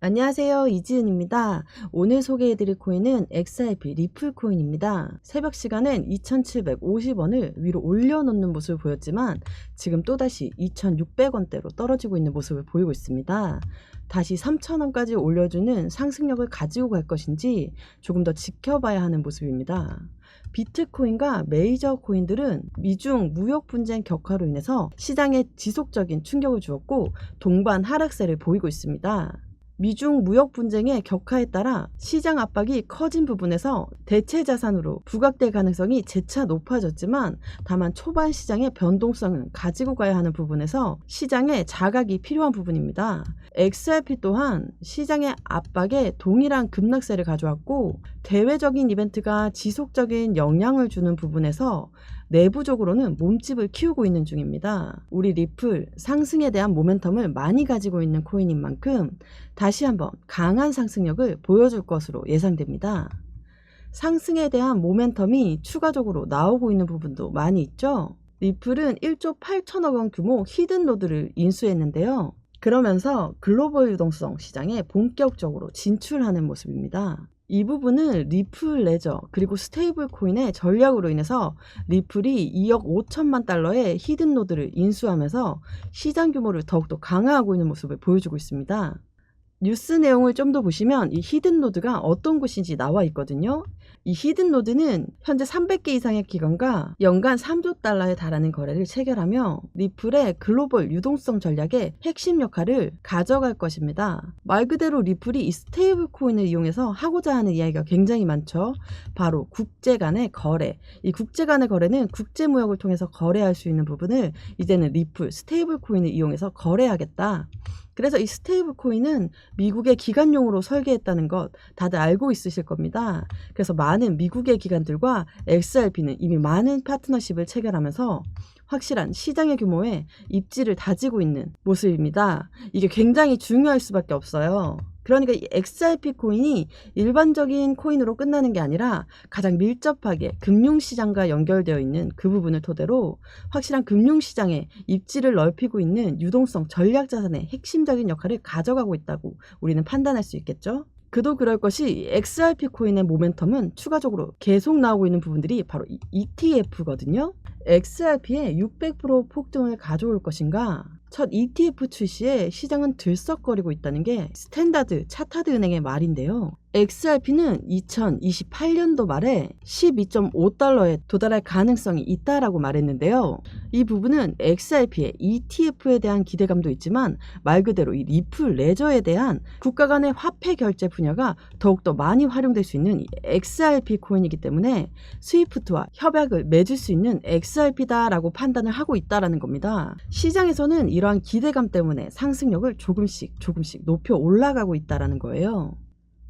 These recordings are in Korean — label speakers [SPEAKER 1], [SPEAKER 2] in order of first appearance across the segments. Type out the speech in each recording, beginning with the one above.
[SPEAKER 1] 안녕하세요. 이지은입니다. 오늘 소개해드릴 코인은 XRP 리플 코인입니다. 새벽 시간엔 2,750원을 위로 올려놓는 모습을 보였지만 지금 또다시 2,600원대로 떨어지고 있는 모습을 보이고 있습니다. 다시 3,000원까지 올려주는 상승력을 가지고 갈 것인지 조금 더 지켜봐야 하는 모습입니다. 비트코인과 메이저 코인들은 미중 무역 분쟁 격화로 인해서 시장에 지속적인 충격을 주었고 동반 하락세를 보이고 있습니다. 미중 무역 분쟁의 격화에 따라 시장 압박이 커진 부분에서 대체 자산으로 부각될 가능성이 재차 높아졌지만 다만 초반 시장의 변동성은 가지고 가야 하는 부분에서 시장에 자각이 필요한 부분입니다. XRP 또한 시장의 압박에 동일한 급락세를 가져왔고 대외적인 이벤트가 지속적인 영향을 주는 부분에서 내부적으로는 몸집을 키우고 있는 중입니다. 우리 리플 상승에 대한 모멘텀을 많이 가지고 있는 코인인 만큼 다시 한번 강한 상승력을 보여줄 것으로 예상됩니다. 상승에 대한 모멘텀이 추가적으로 나오고 있는 부분도 많이 있죠. 리플은 1조 8천억 원 규모 히든 노드를 인수했는데요. 그러면서 글로벌 유동성 시장에 본격적으로 진출하는 모습입니다. 이 부분은 리플 레저 그리고 스테이블 코인의 전략으로 인해서 리플이 2억 5천만 달러의 히든 노드를 인수하면서 시장 규모를 더욱더 강화하고 있는 모습을 보여주고 있습니다. 뉴스 내용을 좀 더 보시면 이 히든 노드가 어떤 곳인지 나와 있거든요. 이 히든 노드는 현재 300개 이상의 기관과 연간 3조 달러에 달하는 거래를 체결하며 리플의 글로벌 유동성 전략의 핵심 역할을 가져갈 것입니다. 말 그대로 리플이 이 스테이블 코인을 이용해서 하고자 하는 이야기가 굉장히 많죠. 바로 국제 간의 거래. 이 국제 간의 거래는 국제 무역을 통해서 거래할 수 있는 부분을 이제는 리플 스테이블 코인을 이용해서 거래하겠다. 그래서 이 스테이블 코인은 미국의 기관용으로 설계했다는 것 다들 알고 있으실 겁니다. 그래서 많은 미국의 기관들과 XRP는 이미 많은 파트너십을 체결하면서 확실한 시장의 규모에 입지를 다지고 있는 모습입니다. 이게 굉장히 중요할 수밖에 없어요. 그러니까 이 XRP 코인이 일반적인 코인으로 끝나는 게 아니라 가장 밀접하게 금융시장과 연결되어 있는 그 부분을 토대로 확실한 금융시장에 입지를 넓히고 있는 유동성 전략자산의 핵심적인 역할을 가져가고 있다고 우리는 판단할 수 있겠죠. 그도 그럴 것이 XRP 코인의 모멘텀은 추가적으로 계속 나오고 있는 부분들이 바로 ETF거든요. XRP의 600% 폭등을 가져올 것인가? 첫 ETF 출시에 시장은 들썩거리고 있다는 게 스탠다드 차타드 은행의 말인데요. XRP는 2028년도 말에 12.5달러에 도달할 가능성이 있다라고 말했는데요. 이 부분은 XRP의 ETF에 대한 기대감도 있지만 말 그대로 이 리플 레저에 대한 국가 간의 화폐 결제 분야가 더욱더 많이 활용될 수 있는 XRP 코인이기 때문에 스위프트와 협약을 맺을 수 있는 XRP다라고 판단을 하고 있다라는 겁니다. 시장에서는 이러한 기대감 때문에 상승력을 조금씩 높여 올라가고 있다라는 거예요.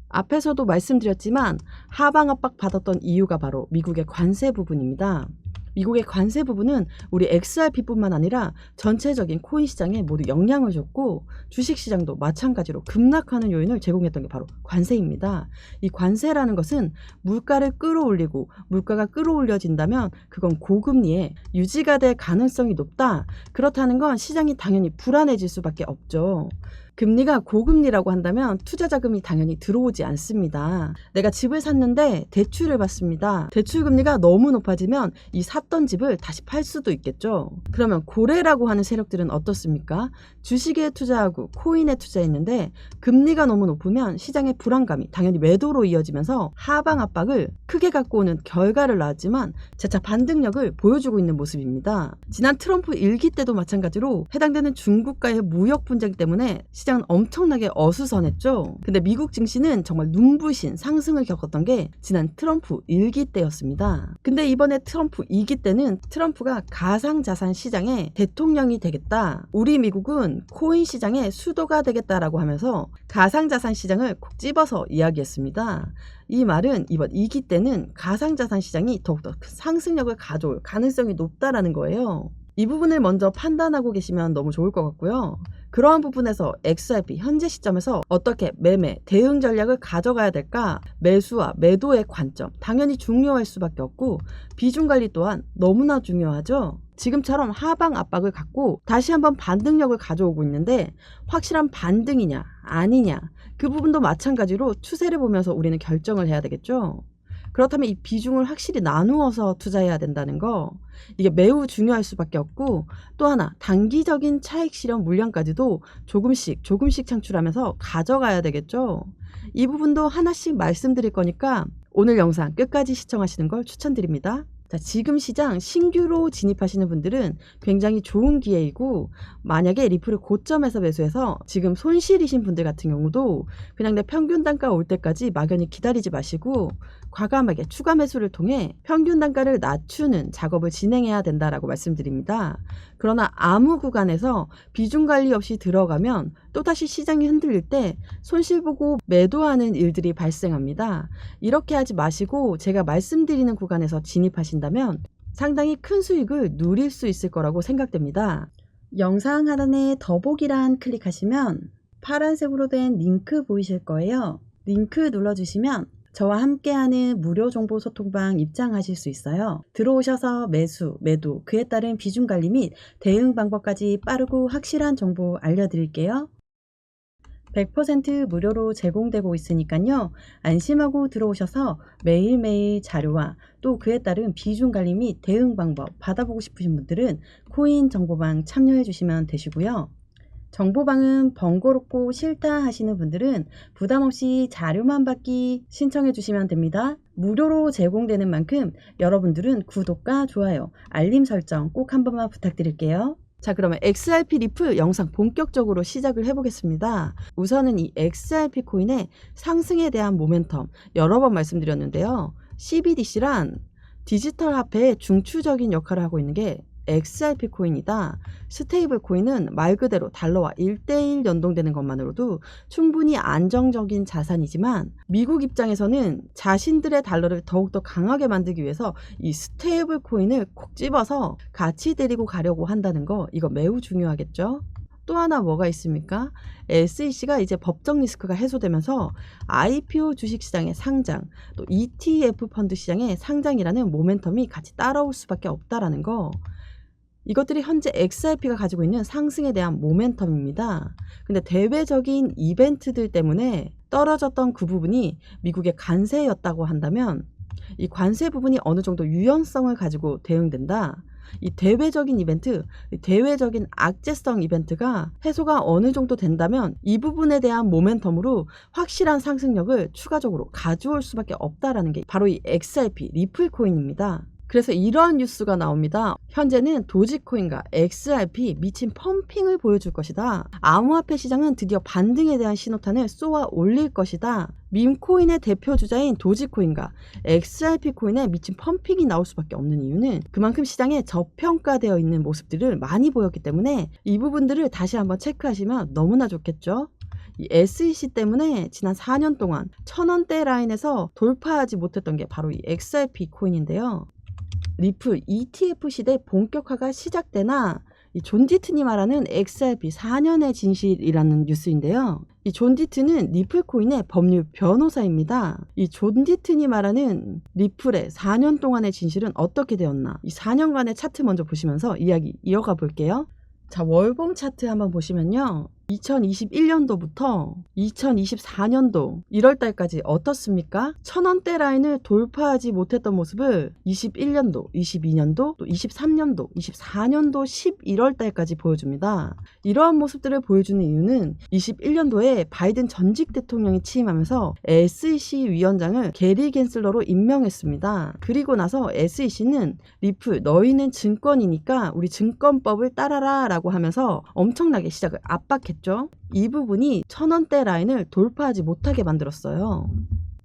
[SPEAKER 1] 앞에서도 말씀드렸지만 하방 압박 받았던 이유가 바로 미국의 관세 부분입니다. 미국의 관세 부분은 우리 XRP뿐만 아니라 전체적인 코인 시장에 모두 영향을 줬고 주식시장도 마찬가지로 급락하는 요인을 제공했던 게 바로 관세입니다. 이 관세라는 것은 물가를 끌어올리고 물가가 끌어올려진다면 그건 고금리에 유지가 될 가능성이 높다. 그렇다는 건 시장이 당연히 불안해질 수밖에 없죠. 금리가 고금리라고 한다면 투자 자금이 당연히 들어오지 않습니다. 내가 집을 샀는데 대출을 받습니다. 대출 금리가 너무 높아지면 이 샀던 집을 다시 팔 수도 있겠죠. 그러면 고래라고 하는 세력들은 어떻습니까? 주식에 투자하고 코인에 투자했는데 금리가 너무 높으면 시장의 불안감이 당연히 매도로 이어지면서 하방 압박을 크게 갖고 오는 결과를 낳았지만 재차 반등력을 보여주고 있는 모습입니다. 지난 트럼프 1기 때도 마찬가지로 해당되는 중국과의 무역 분쟁 때문에 시장은 엄청나게 어수선했죠. 근데 미국 증시는 정말 눈부신 상승을 겪었던 게 지난 트럼프 1기 때였습니다. 근데 이번에 트럼프 2기 때는 트럼프가 가상자산 시장의 대통령이 되겠다. 우리 미국은 코인 시장의 수도가 되겠다라고 하면서 가상자산 시장을 콕 집어서 이야기했습니다. 이 말은 이번 2기 때는 가상자산 시장이 더욱더 상승력을 가져올 가능성이 높다라는 거예요. 이 부분을 먼저 판단하고 계시면 너무 좋을 것 같고요. 그러한 부분에서 XRP 현재 시점에서 어떻게 매매, 대응 전략을 가져가야 될까? 매수와 매도의 관점, 당연히 중요할 수밖에 없고 비중 관리 또한 너무나 중요하죠. 지금처럼 하방 압박을 갖고 다시 한번 반등력을 가져오고 있는데 확실한 반등이냐 아니냐 그 부분도 마찬가지로 추세를 보면서 우리는 결정을 해야 되겠죠. 그렇다면 이 비중을 확실히 나누어서 투자해야 된다는 거, 이게 매우 중요할 수밖에 없고, 또 하나 단기적인 차익 실현 물량까지도 조금씩 창출하면서 가져가야 되겠죠. 이 부분도 하나씩 말씀드릴 거니까 오늘 영상 끝까지 시청하시는 걸 추천드립니다. 자, 지금 시장 신규로 진입하시는 분들은 굉장히 좋은 기회이고, 만약에 리플을 고점에서 매수해서 지금 손실이신 분들 같은 경우도 그냥 내 평균 단가 올 때까지 막연히 기다리지 마시고 과감하게 추가 매수를 통해 평균 단가를 낮추는 작업을 진행해야 된다라고 말씀드립니다. 그러나 아무 구간에서 비중 관리 없이 들어가면 또다시 시장이 흔들릴 때 손실 보고 매도하는 일들이 발생합니다. 이렇게 하지 마시고 제가 말씀드리는 구간에서 진입하신다면 상당히 큰 수익을 누릴 수 있을 거라고 생각됩니다. 영상 하단에 더보기란 클릭하시면 파란색으로 된 링크 보이실 거예요. 링크 눌러주시면 저와 함께하는 무료 정보 소통방 입장하실 수 있어요. 들어오셔서 매수, 매도, 그에 따른 비중 관리 및 대응 방법까지 빠르고 확실한 정보 알려드릴게요. 100% 무료로 제공되고 있으니까요. 안심하고 들어오셔서 매일매일 자료와 또 그에 따른 비중 관리 및 대응 방법 받아보고 싶으신 분들은 코인 정보방 참여해 주시면 되시고요. 정보방은 번거롭고 싫다 하시는 분들은 부담없이 자료만 받기 신청해 주시면 됩니다. 무료로 제공되는 만큼 여러분들은 구독과 좋아요, 알림 설정 꼭 한 번만 부탁드릴게요. 자, 그러면 XRP 리플 영상 본격적으로 시작을 해보겠습니다. 우선은 이 XRP 코인의 상승에 대한 모멘텀 여러 번 말씀드렸는데요. CBDC란 디지털 화폐의 중추적인 역할을 하고 있는 게 XRP 코인이다. 스테이블 코인은 말 그대로 달러와 1대1 연동되는 것만으로도 충분히 안정적인 자산이지만 미국 입장에서는 자신들의 달러를 더욱더 강하게 만들기 위해서 이 스테이블 코인을 콕 집어서 같이 데리고 가려고 한다는 거, 이거 매우 중요하겠죠. 또 하나 뭐가 있습니까? SEC가 이제 법적 리스크가 해소되면서 IPO 주식시장의 상장, 또 ETF 펀드 시장의 상장이라는 모멘텀이 같이 따라올 수밖에 없다라는 거, 이것들이 현재 XRP가 가지고 있는 상승에 대한 모멘텀입니다. 근데 대외적인 이벤트들 때문에 떨어졌던 그 부분이 미국의 관세였다고 한다면 이 관세 부분이 어느 정도 유연성을 가지고 대응된다. 이 대외적인 이벤트, 대외적인 악재성 이벤트가 해소가 어느 정도 된다면 이 부분에 대한 모멘텀으로 확실한 상승력을 추가적으로 가져올 수밖에 없다라는 게 바로 이 XRP 리플 코인입니다. 그래서 이러한 뉴스가 나옵니다. 현재는 도지코인과 XRP 미친 펌핑을 보여줄 것이다. 암호화폐 시장은 드디어 반등에 대한 신호탄을 쏘아 올릴 것이다. 밈코인의 대표 주자인 도지코인과 XRP 코인의 미친 펌핑이 나올 수밖에 없는 이유는 그만큼 시장에 저평가되어 있는 모습들을 많이 보였기 때문에 이 부분들을 다시 한번 체크하시면 너무나 좋겠죠. 이 SEC 때문에 지난 4년 동안 1000원대 라인에서 돌파하지 못했던 게 바로 이 XRP 코인인데요. 리플 ETF 시대 본격화가 시작되나 이 존 디튼이 말하는 XRP 4년의 진실이라는 뉴스인데요. 이 존 디튼은 리플 코인의 법률 변호사입니다. 이 존 디튼이 말하는 리플의 4년 동안의 진실은 어떻게 되었나? 이 4년간의 차트 먼저 보시면서 이야기 이어가 볼게요. 자, 월봉 차트 한번 보시면요. 2021년도부터 2024년도 1월달까지 어떻습니까? 1000원대 라인을 돌파하지 못했던 모습을 21년도, 22년도, 또 23년도, 24년도 11월달까지 보여줍니다. 이러한 모습들을 보여주는 이유는 21년도에 바이든 전직 대통령이 취임하면서 SEC 위원장을 게리 갠슬러로 임명했습니다. 그리고 나서 SEC는 리플 너희는 증권이니까 우리 증권법을 따라라 라고 하면서 엄청나게 시작을 압박했죠. 이 부분이 1000원대 라인을 돌파하지 못하게 만들었어요.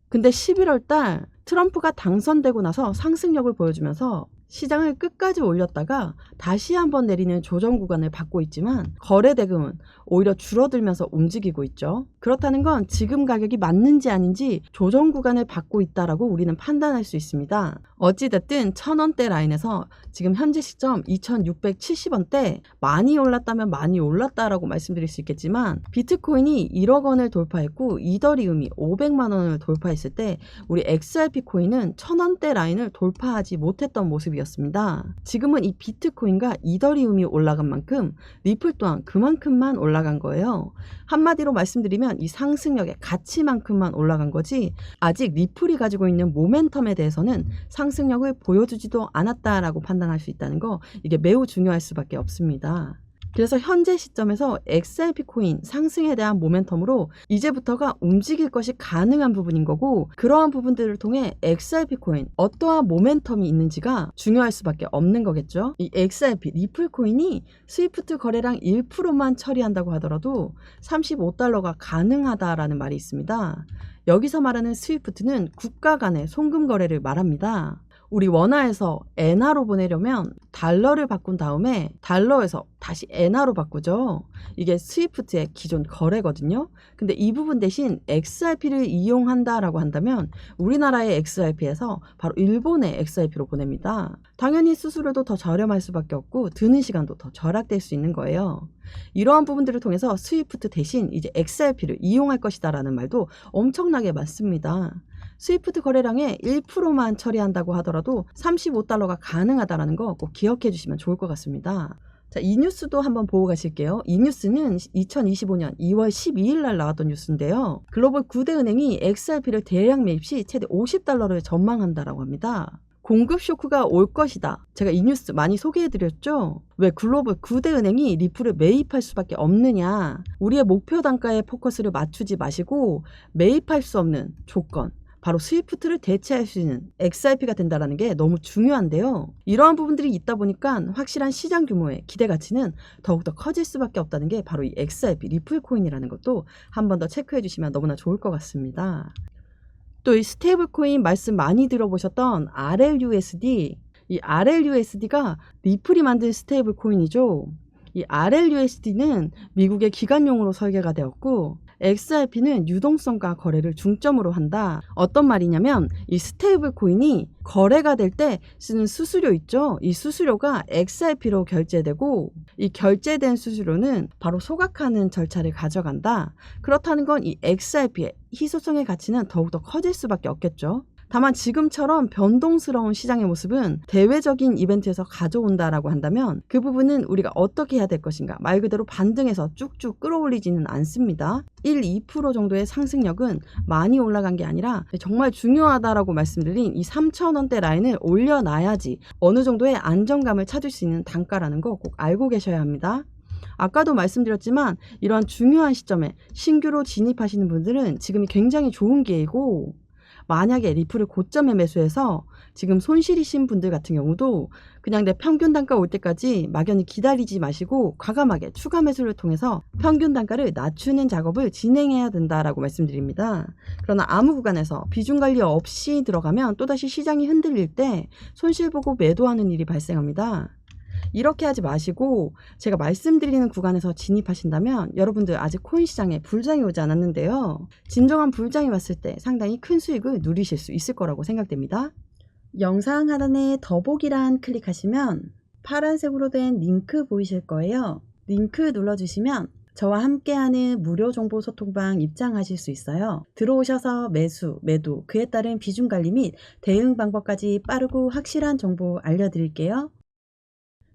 [SPEAKER 1] 근데 11월 달 트럼프가 당선되고 나서 상승력을 보여주면서 시장을 끝까지 올렸다가 다시 한번 내리는 조정 구간을 받고 있지만 거래 대금은 오히려 줄어들면서 움직이고 있죠. 그렇다는 건 지금 가격이 맞는지 아닌지 조정 구간을 받고 있다라고 우리는 판단할 수 있습니다. 어찌됐든 1000원대 라인에서 지금 현재 시점 2670원대 많이 올랐다면 많이 올랐다라고 말씀드릴 수 있겠지만 비트코인이 1억 원을 돌파했고 이더리움이 500만 원을 돌파했을 때 우리 XRP 코인은 1000원대 라인을 돌파하지 못했던 모습이었습니다. 가격이었습니다. 지금은 이 비트코인과 이더리움이 올라간 만큼 리플 또한 그만큼만 올라간 거예요. 한마디로 말씀드리면 이 상승력의 가치만큼만 올라간 거지 아직 리플이 가지고 있는 모멘텀에 대해서는 상승력을 보여주지도 않았다라고 판단할 수 있다는 거, 이게 매우 중요할 수밖에 없습니다. 그래서 현재 시점에서 XRP 코인 상승에 대한 모멘텀으로 이제부터가 움직일 것이 가능한 부분인 거고, 그러한 부분들을 통해 XRP 코인 어떠한 모멘텀이 있는지가 중요할 수밖에 없는 거겠죠. 이 XRP 리플 코인이 스위프트 거래량 1%만 처리한다고 하더라도 $35가 가능하다라는 말이 있습니다. 여기서 말하는 스위프트는 국가 간의 송금 거래를 말합니다. 우리 원화에서 엔화로 보내려면 달러를 바꾼 다음에 달러에서 다시 엔화로 바꾸죠. 이게 스위프트의 기존 거래거든요. 근데 이 부분 대신 XRP를 이용한다라고 한다면 우리나라의 XRP에서 바로 일본의 XRP로 보냅니다. 당연히 수수료도 더 저렴할 수밖에 없고 드는 시간도 더 절약될 수 있는 거예요. 이러한 부분들을 통해서 스위프트 대신 이제 XRP를 이용할 것이다라는 말도 엄청나게 많습니다. 스위프트 거래량의 1%만 처리한다고 하더라도 $35가 가능하다는 거 꼭 기억해 주시면 좋을 것 같습니다. 자, 이 뉴스도 한번 보고 가실게요. 이 뉴스는 2025년 2월 12일 날 나왔던 뉴스인데요. 글로벌 9대 은행이 XRP를 대량 매입 시 최대 $50를 전망한다라고 합니다. 공급 쇼크가 올 것이다. 제가 이 뉴스 많이 소개해드렸죠. 왜 글로벌 9대 은행이 리플을 매입할 수밖에 없느냐. 우리의 목표 단가에 포커스를 맞추지 마시고 매입할 수 없는 조건, 바로 스위프트를 대체할 수 있는 XRP가 된다는 게 너무 중요한데요. 이러한 부분들이 있다 보니까 확실한 시장 규모의 기대 가치는 더욱더 커질 수밖에 없다는 게 바로 이 XRP 리플 코인이라는 것도 한 번 더 체크해 주시면 너무나 좋을 것 같습니다. 또 이 스테이블 코인 말씀 많이 들어보셨던 RLUSD, 이 RLUSD가 리플이 만든 스테이블 코인이죠. 이 RLUSD는 미국의 기관용으로 설계가 되었고 XRP는 유동성과 거래를 중점으로 한다. 어떤 말이냐면 이 스테이블 코인이 거래가 될 때 쓰는 수수료 있죠. 이 수수료가 XRP로 결제되고 이 결제된 수수료는 바로 소각하는 절차를 가져간다. 그렇다는 건 이 XRP의 희소성의 가치는 더욱더 커질 수밖에 없겠죠. 다만 지금처럼 변동스러운 시장의 모습은 대외적인 이벤트에서 가져온다라고 한다면 그 부분은 우리가 어떻게 해야 될 것인가, 말 그대로 반등해서 쭉쭉 끌어올리지는 않습니다. 1, 2% 정도의 상승력은 많이 올라간 게 아니라 정말 중요하다라고 말씀드린 이 3,000원대 라인을 올려놔야지 어느 정도의 안정감을 찾을 수 있는 단가라는 거 꼭 알고 계셔야 합니다. 아까도 말씀드렸지만 이러한 중요한 시점에 신규로 진입하시는 분들은 지금이 굉장히 좋은 기회이고, 만약에 리플을 고점에 매수해서 지금 손실이신 분들 같은 경우도 그냥 내 평균 단가 올 때까지 막연히 기다리지 마시고 과감하게 추가 매수를 통해서 평균 단가를 낮추는 작업을 진행해야 된다라고 말씀드립니다. 그러나 아무 구간에서 비중 관리 없이 들어가면 또다시 시장이 흔들릴 때 손실 보고 매도하는 일이 발생합니다. 이렇게 하지 마시고 제가 말씀드리는 구간에서 진입하신다면 여러분들 아직 코인 시장에 불장이 오지 않았는데요. 진정한 불장이 왔을 때 상당히 큰 수익을 누리실 수 있을 거라고 생각됩니다. 영상 하단에 더보기란 클릭하시면 파란색으로 된 링크 보이실 거예요. 링크 눌러주시면 저와 함께하는 무료 정보 소통방 입장하실 수 있어요. 들어오셔서 매수, 매도, 그에 따른 비중 관리 및 대응 방법까지 빠르고 확실한 정보 알려드릴게요.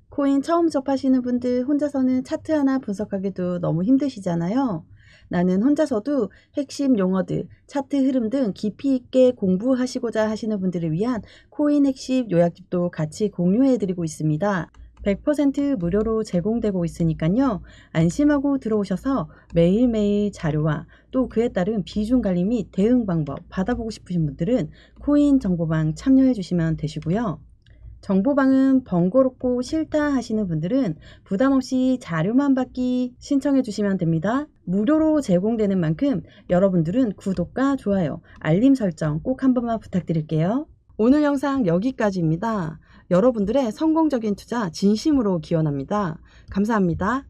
[SPEAKER 1] 코인 처음 접하시는 분들 혼자서는 차트 하나 분석하기도 너무 힘드시잖아요. 나는 혼자서도 핵심 용어들, 차트 흐름 등 깊이 있게 공부하시고자 하시는 분들을 위한 코인 핵심 요약집도 같이 공유해드리고 있습니다. 100% 무료로 제공되고 있으니까요. 안심하고 들어오셔서 매일매일 자료와 또 그에 따른 비중 관리 및 대응 방법 받아보고 싶으신 분들은 코인 정보방 참여해 주시면 되시고요. 정보방은 번거롭고 싫다 하시는 분들은 부담없이 자료만 받기 신청해 주시면 됩니다. 무료로 제공되는 만큼 여러분들은 구독과 좋아요, 알림 설정 꼭 한 번만 부탁드릴게요. 오늘 영상 여기까지입니다. 여러분들의 성공적인 투자 진심으로 기원합니다. 감사합니다.